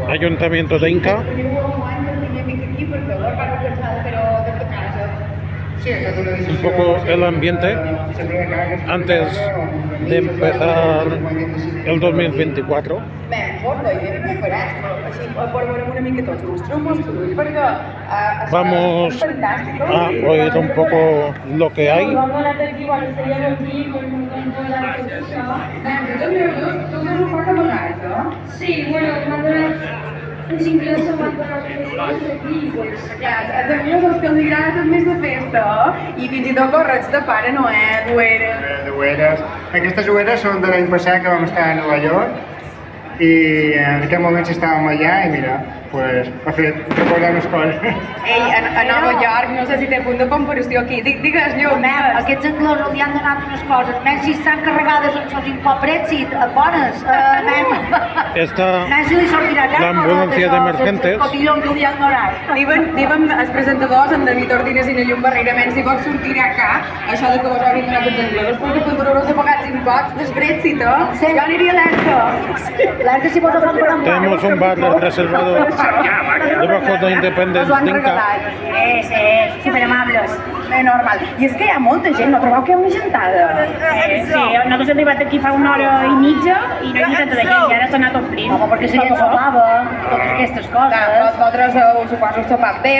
Ayuntamiento de Inca. Un poco el ambiente antes de empezar el 2024. Vamos a oír un poco lo que hay. Sí, bueno, els ingressos van donar aquí, pues. Ja, a mi els que els agrada més de festa i fins i tot corrents de Pare Noel, Dueres. Aquestes dueres són de l'any passat que vam estar a Nova York i en aquest moment estàvem allà i mira, pues, ha fet recordar unes coses. Ei, a Nova York, no sé si té punt de comparació aquí. Digues, Llum. Aquests anglesos li han donat unes coses, menys si estan carregades amb els impobrets, bones, menys si li sortirà a La ambulancia de emergentes. cotillons que li han donat. Diuen els presentadors, en David Ordines i la Llum Barrera, menys si vols sortir acá, això de que vos hauríem donat els anglesos, perquè controladors de pagats imposts del Brexit, Sí, jo aniria a l'ERCA. L'ERCA si vols comprar un Tenemos un bar reservado debajo de Independence Us ho han d'Inca. regalat. Sí, superamables. Normal. I és que hi ha molta gent, no trobeu que hi ha una gentada? Sí, nosaltres hem arribat aquí fa una hora i mitja i no hi ha tanta de gent, i ara s'ha anat omplint. Home, perquè si ja sopava, totes aquestes coses. Vosaltres suposo sopat bé,